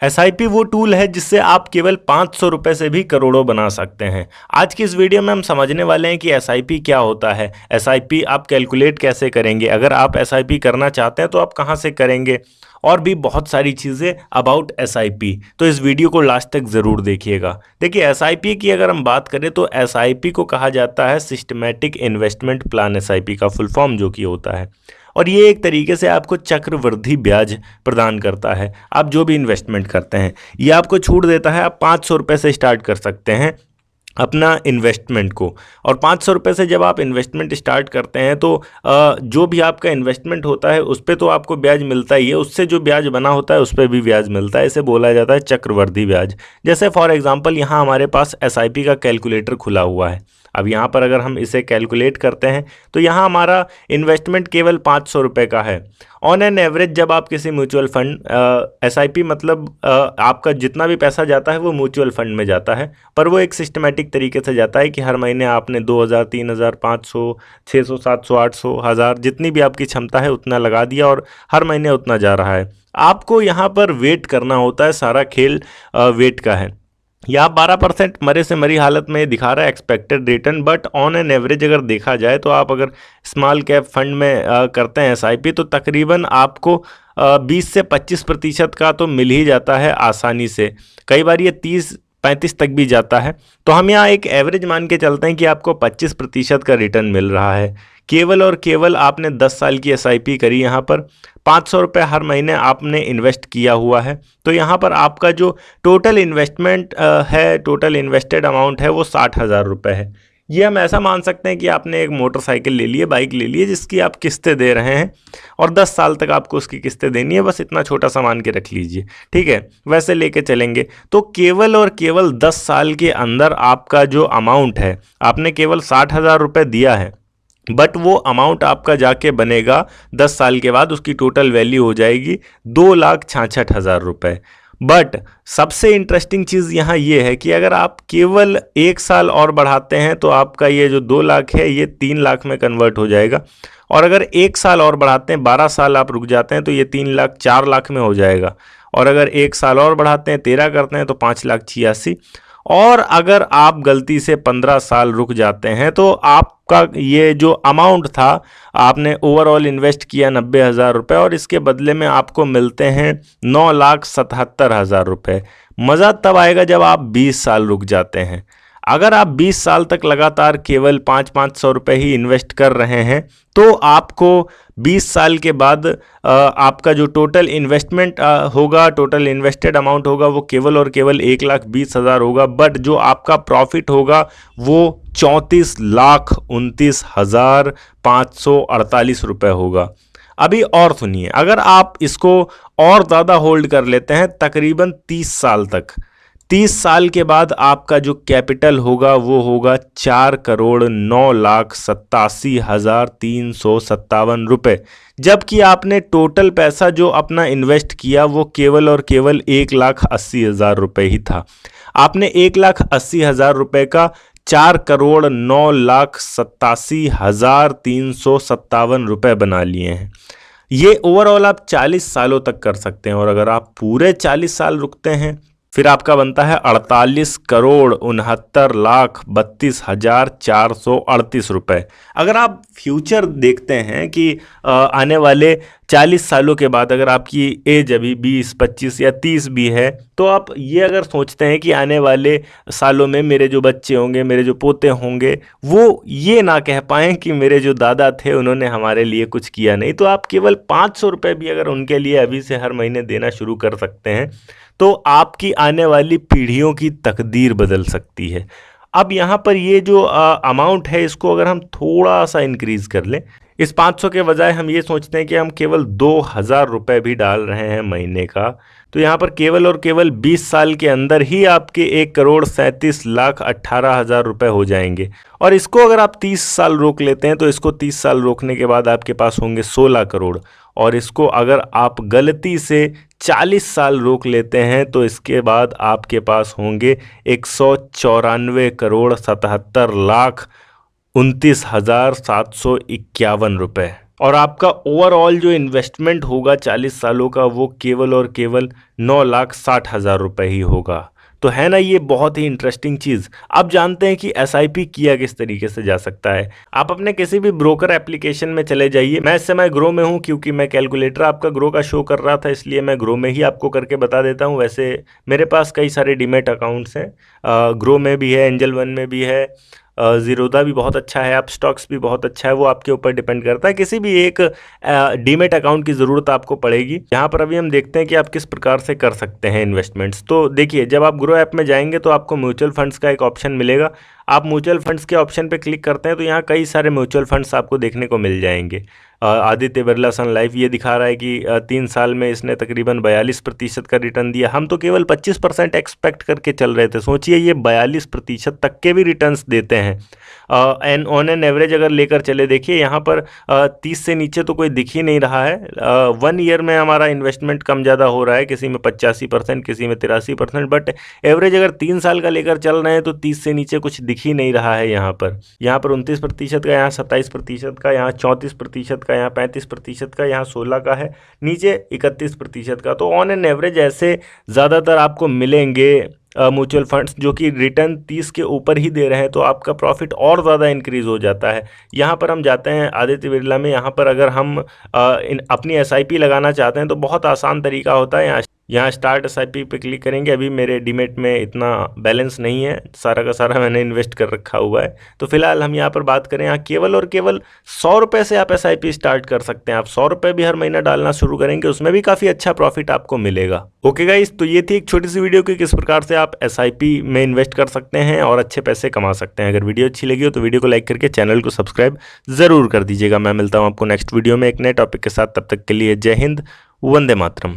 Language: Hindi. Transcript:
एसआईपी वो टूल है जिससे आप केवल 500 रुपये से भी करोड़ों बना सकते हैं। आज की इस वीडियो में हम समझने वाले हैं कि एसआईपी क्या होता है, एसआईपी आप कैलकुलेट कैसे करेंगे, अगर आप एसआईपी करना चाहते हैं तो आप कहां से करेंगे, और भी बहुत सारी चीज़ें अबाउट एसआईपी। तो इस वीडियो को लास्ट तक ज़रूर देखिएगा। देखिए, एसआईपी की अगर हम बात करें तो एसआईपी को कहा जाता है सिस्टमैटिक इन्वेस्टमेंट प्लान, एसआईपी का फुल फॉर्म जो कि होता है। और ये एक तरीके से आपको चक्रवृद्धि ब्याज प्रदान करता है। आप जो भी इन्वेस्टमेंट करते हैं ये आपको छूट देता है। आप 500 रुपये से स्टार्ट कर सकते हैं अपना इन्वेस्टमेंट को, और 500 रुपये से जब आप इन्वेस्टमेंट स्टार्ट करते हैं तो जो भी आपका इन्वेस्टमेंट होता है उस पर तो आपको ब्याज मिलता ही है, उससे जो ब्याज बना होता है उस पर भी ब्याज मिलता है। इसे बोला जाता है चक्रवृद्धि ब्याज। जैसे फॉर एग्जांपल यहाँ हमारे पास एसआईपी का कैलकुलेटर खुला हुआ है। अब यहाँ पर अगर हम इसे कैलकुलेट करते हैं तो यहाँ हमारा इन्वेस्टमेंट केवल 500 रुपये का है। ऑन एन एवरेज जब आप किसी म्यूचुअल फंड, एसआईपी मतलब आपका जितना भी पैसा जाता है वो म्यूचुअल फंड में जाता है, पर वो एक सिस्टमेटिक तरीके से जाता है कि हर महीने आपने 2000, 3000, 500, 600, 700, 800, 1000 जितनी भी आपकी क्षमता है उतना लगा दिया और हर महीने उतना जा रहा है। आपको यहाँ पर वेट करना होता है, सारा खेल वेट का है। या 12% मरे से मरी हालत में दिखा रहा है expected return, but on an average अगर देखा जाए तो आप अगर स्मॉल कैप फंड में करते हैं एसआईपी तो तकरीबन आपको 20 से 25% का तो मिल ही जाता है आसानी से। कई बार ये 30-35 तक भी जाता है। तो हम यहाँ एक एवरेज मान के चलते हैं कि आपको 25% का रिटर्न मिल रहा है। केवल और केवल आपने 10 साल की एसआईपी करी, यहाँ पर 500 रुपये हर महीने आपने इन्वेस्ट किया हुआ है। तो यहाँ पर आपका जो टोटल इन्वेस्टमेंट है, टोटल इन्वेस्टेड अमाउंट है वो 60,000 रुपये है। ये हम ऐसा मान सकते हैं कि आपने एक मोटरसाइकिल ले ली है, बाइक ले ली है, जिसकी आप किस्तें दे रहे हैं और 10 साल तक आपको उसकी किस्तें देनी है। बस इतना छोटा सा मान के रख लीजिए, ठीक है। वैसे लेके चलेंगे तो केवल और केवल 10 साल के अंदर आपका जो अमाउंट है, आपने केवल 60,000 रुपये दिया है, बट वो अमाउंट आपका जाके बनेगा 10 साल के बाद, उसकी टोटल वैल्यू हो जाएगी 2,66,000 रुपये। बट सबसे इंटरेस्टिंग चीज़ यहाँ ये है कि अगर आप केवल 1 साल और बढ़ाते हैं तो आपका ये जो 2 लाख है ये 3 लाख में कन्वर्ट हो जाएगा। और अगर 1 साल और बढ़ाते हैं, 12 साल आप रुक जाते हैं तो ये 3 लाख 4 लाख में हो जाएगा। और अगर 1 साल और बढ़ाते हैं, 13 करते हैं तो 5,86,000। और अगर आप गलती से 15 साल रुक जाते हैं तो आपका ये जो अमाउंट था, आपने ओवरऑल इन्वेस्ट किया 90,000 रुपये और इसके बदले में आपको मिलते हैं 9,77,000 रुपये। मज़ा तब आएगा जब आप 20 साल रुक जाते हैं। अगर आप 20 साल तक लगातार केवल 500 रुपये ही इन्वेस्ट कर रहे हैं तो आपको 20 साल के बाद आपका जो टोटल इन्वेस्टमेंट होगा, टोटल इन्वेस्टेड अमाउंट होगा वो केवल और केवल 1,20,000 होगा। बट जो आपका प्रॉफिट होगा वो 34,29,548 रुपये होगा। अभी और सुनिए, अगर आप इसको और ज़्यादा होल्ड कर लेते हैं तकरीबन 30 साल तक, 30 साल के बाद आपका जो कैपिटल होगा वो होगा 4,09,87,357 रुपये, जबकि आपने टोटल पैसा जो अपना इन्वेस्ट किया वो केवल और केवल 1,80,000 रुपये ही था। आपने 1,80,000 रुपये का 4,09,87,357 रुपये बना लिए हैं। ये ओवरऑल आप 40 सालों तक कर सकते हैं। और अगर आप पूरे 40 साल रुकते हैं फिर आपका बनता है 48,69,32,438 रुपये। अगर आप फ्यूचर देखते हैं कि आने वाले 40 सालों के बाद अगर आपकी एज अभी 20, 25 या 30 भी है तो आप ये अगर सोचते हैं कि आने वाले सालों में मेरे जो बच्चे होंगे, मेरे जो पोते होंगे, वो ये ना कह पाएँ कि मेरे जो दादा थे उन्होंने हमारे लिए कुछ किया नहीं, तो आप केवल 500 रुपये भी अगर उनके लिए अभी से हर महीने देना शुरू कर सकते हैं तो आपकी आने वाली पीढ़ियों की तकदीर बदल सकती है। अब यहाँ पर ये जो अमाउंट है इसको अगर हम थोड़ा सा इंक्रीज़ कर लें, इस 500 के बजाय हम ये सोचते हैं कि हम केवल 2,000 रुपये भी डाल रहे हैं महीने का, तो यहाँ पर केवल और केवल 20 साल के अंदर ही आपके 1,37,18,000 रुपये हो जाएंगे। और इसको अगर आप 30 साल रोक लेते हैं तो इसको 30 साल रोकने के बाद आपके पास होंगे 16 करोड़। और इसको अगर आप गलती से 40 साल रोक लेते हैं तो इसके बाद आपके पास होंगे 194,77,29,751 रुपये। और आपका ओवरऑल जो इन्वेस्टमेंट होगा 40 सालों का वो केवल और केवल 9,60,000 रुपये ही होगा। तो है ना ये बहुत ही इंटरेस्टिंग चीज़। आप जानते हैं कि एसआईपी किया किस तरीके से जा सकता है। आप अपने किसी भी ब्रोकर एप्लीकेशन में चले जाइए। मैं इस समय ग्रो में हूँ क्योंकि मैं कैलकुलेटर आपका ग्रो का शो कर रहा था, इसलिए मैं ग्रो में ही आपको करके बता देता हूँ। वैसे मेरे पास कई सारे डीमेट अकाउंट्स हैं, ग्रो में भी है, एंजल वन में भी है, ज़ीरोधा भी बहुत अच्छा है, आप स्टॉक्स भी बहुत अच्छा है। वो आपके ऊपर डिपेंड करता है। किसी भी एक डीमेट अकाउंट की ज़रूरत आपको पड़ेगी। यहाँ पर अभी हम देखते हैं कि आप किस प्रकार से कर सकते हैं इन्वेस्टमेंट्स। तो देखिए, जब आप ग्रो ऐप में जाएंगे तो आपको म्यूचुअल फंड्स का एक ऑप्शन मिलेगा। आप म्यूचुअल फंड्स के ऑप्शन पे क्लिक करते हैं तो यहाँ कई सारे म्यूचुअल फंड्स आपको देखने को मिल जाएंगे। आदित्य बिरला सन लाइफ ये दिखा रहा है कि 3 साल में इसने तकरीबन 42% का रिटर्न दिया। हम तो केवल 25% एक्सपेक्ट करके चल रहे थे, सोचिए ये 42% तक के भी रिटर्न्स देते हैं। एंड ऑन एन एवरेज अगर लेकर चले, देखिए यहाँ पर 30 से नीचे तो कोई दिख ही नहीं रहा है। 1 ईयर में हमारा इन्वेस्टमेंट कम ज़्यादा हो रहा है, किसी में 85%, किसी में 83%, बट एवरेज अगर 3 साल का लेकर चल रहे हैं तो 30 से नीचे कुछ दिख ही नहीं रहा है। यहाँ पर 29% का, यहाँ 27% का, यहाँ 34% का, यहाँ 35% का, यहाँ 16 का है, नीचे 31% का। तो ऑन एन एवरेज ऐसे ज़्यादातर आपको मिलेंगे म्यूचुअल फंड्स जो कि रिटर्न 30 के ऊपर ही दे रहे हैं, तो आपका प्रॉफिट और ज़्यादा इंक्रीज़ हो जाता है। यहाँ पर हम जाते हैं आदित्य बिरला में। यहाँ पर अगर हम अपनी एसआईपी लगाना चाहते हैं तो बहुत आसान तरीका होता है। यहाँ स्टार्ट एसआईपी पे क्लिक करेंगे। अभी मेरे डीमेट में इतना बैलेंस नहीं है, सारा का सारा मैंने इन्वेस्ट कर रखा हुआ है। तो फिलहाल हम यहाँ पर बात करें, यहाँ केवल और केवल 100 रुपये से आप एसआईपी स्टार्ट कर सकते हैं। आप 100 रुपये भी हर महीना डालना शुरू करेंगे, उसमें भी काफ़ी अच्छा प्रॉफिट आपको मिलेगा। ओके गाइस, तो ये थी एक छोटी सी वीडियो की किस प्रकार से आप एसआईपी में इन्वेस्ट कर सकते हैं और अच्छे पैसे कमा सकते हैं। अगर वीडियो अच्छी लगी हो तो वीडियो को लाइक करके चैनल को सब्सक्राइब ज़रूर कर दीजिएगा। मैं मिलता हूँ आपको नेक्स्ट वीडियो में एक नए टॉपिक के साथ। तब तक के लिए जय हिंद, वंदे मातरम।